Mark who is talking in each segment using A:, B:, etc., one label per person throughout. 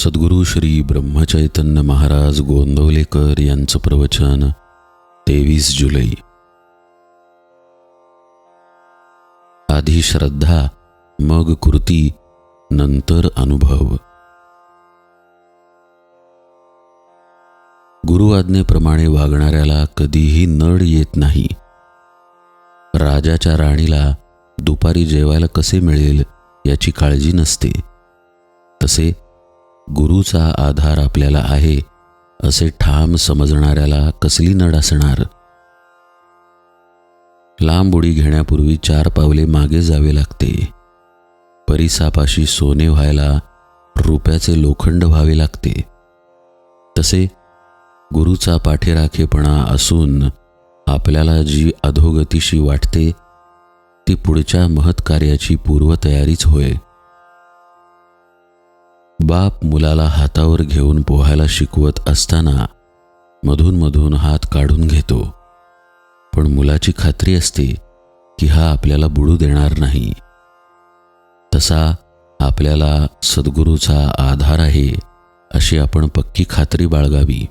A: सद्गुरू श्री ब्रह्मचैतन्य महाराज गोंदवलेकर यांचं प्रवचन 23 जुलै. आधी श्रद्धा, मग कृती, नंतर अनुभव. गुरु आज्ञेप्रमाणे वागणाऱ्याला कधीही नड येत नाही. राजाच्या राणीला दुपारी जेवायला कसे मिळेल याची काळजी नसते. तसे गुरुचा आधार आपल्याला आहे असे ठाम समजणाऱ्याला कसली नड असणार. लांब उडी घेण्यापूर्वी 4 पावले मागे जावे लागते. परिसापाशी सोने व्हायला रुपयाचे लोखंड व्हावे लागते. तसे गुरुचा पाठीराखेपणा असून आपल्याला जी अधोगतीशी वाटते ती पुढच्या महत्कार्याची पूर्वतयारीच होय. बाप मुलाला हातावर घेऊन पोहायला शिकवत असताना मधून मधून हात काढून घेतो, पण मुलाची खात्री असते की हा आपल्याला बुडू देणार नाही. तसा आपल्याला सद्गुरूचा आधार आहे अशी आपण पक्की खात्री बाळगावी.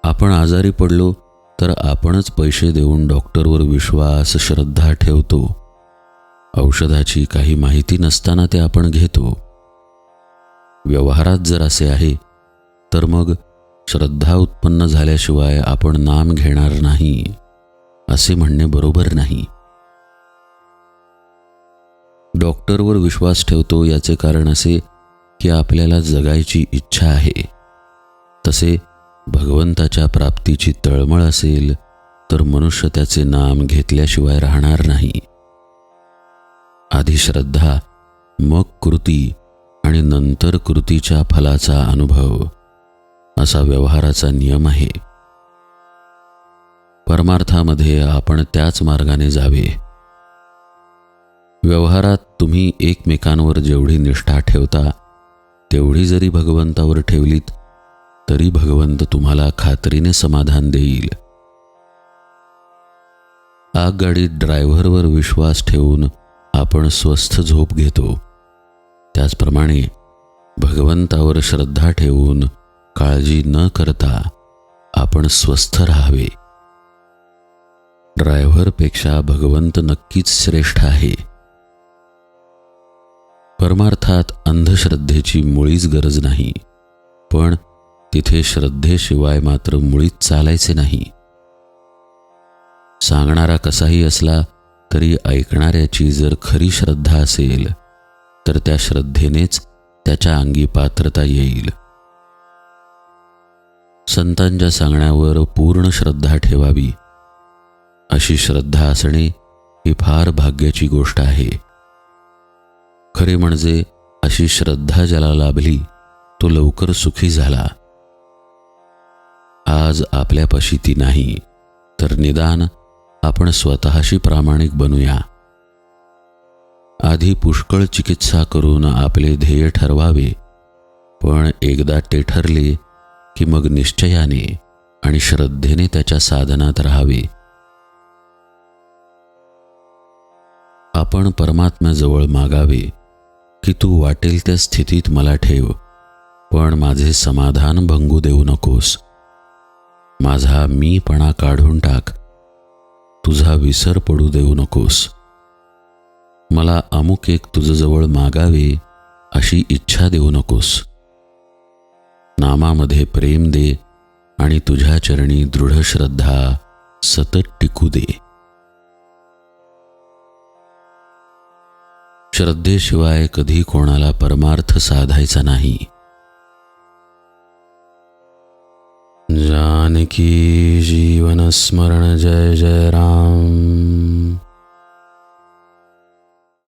A: आपण आजारी पडलो तर आपणच पैसे देऊन डॉक्टरवर विश्वास, श्रद्धा ठेवतो. औषधाची काही माहिती नसताना ते आपण घेतो. व्यवहारात जर असे आहे तर मग श्रद्धा उत्पन्न झाल्याशिवाय आपण नाम घेणार नाही असे म्हणणे बरोबर नाही. डॉक्टरवर विश्वास ठेवतो याचे कारण असे की आपल्याला जगायची इच्छा आहे. तसे भगवंताच्या प्राप्तीची तळमळ असेल तर मनुष्य त्याचे नाम घेतल्याशिवाय राहणार नाही. आधी श्रद्धा, मग कृती आणि नंतर कृतीच्या फलाचा अनुभव असा व्यवहाराचा नियम आहे. परमार्थामध्ये आपण त्याच मार्गाने जावे. व्यवहारात तुम्ही एकमेकांवर जेवढी निष्ठा ठेवता तेवढी जरी भगवंतावर ठेवलीत तरी भगवंत तुम्हाला खात्रीने समाधान देईल. आगगाडीत ड्रायव्हरवर विश्वास ठेवून आपण स्वस्थ झोप घेतो, त्याचप्रमाणे भगवंतावर श्रद्धा ठेवून काळजी न करता आपण स्वस्थ राहावे. ड्रायव्हरपेक्षा भगवंत नक्कीच श्रेष्ठ आहे. परमार्थात अंधश्रद्धेची मुळीच गरज नाही, पण तिथे श्रद्धेशिवाय मात्र मुळीच चालायचे नाही. सांगणारा कसाही असला तरी ऐकणाऱ्याची जर खरी श्रद्धा असेल तर त्या श्रद्धेनेच त्याच्या अंगी पात्रता येईल. संतांच्या सांगण्यावर पूर्ण श्रद्धा ठेवावी. अशी श्रद्धा असणे ही फार भाग्याची गोष्ट आहे. खरे म्हणजे अशी श्रद्धा ज्याला लाभली तो लवकर सुखी झाला. आज आपल्यापाशी ती नाही तर निदान आपण स्वतःशी प्रामाणिक बनूया. आधी पुष्कळ चिकित्सा करून आपले ध्येय ठरवावे, पण एकदा ते ठरले की मग निश्चयाने आणि श्रद्धेने त्याच्या साधनात राहावे. आपण परमात्म्याजवळ मागावे की तू वाटेल त्या स्थितीत मला ठेव, पण माझे समाधान भंगू देऊ नकोस. माझा मीपणा काढून टाक, तुझा विसर पडू देऊ नकोस. मला अमुक एक तुझ्याजवळ मागावे अशी इच्छा देऊ नकोस. नामामध्ये प्रेम दे आणि तुझ्या चरणी दृढ श्रद्धा सतत टिकू दे. श्रद्धेशिवाय कधी कोणाला परमार्थ साधायचा नाही. जानकी जीवन स्मरण जय जय राम.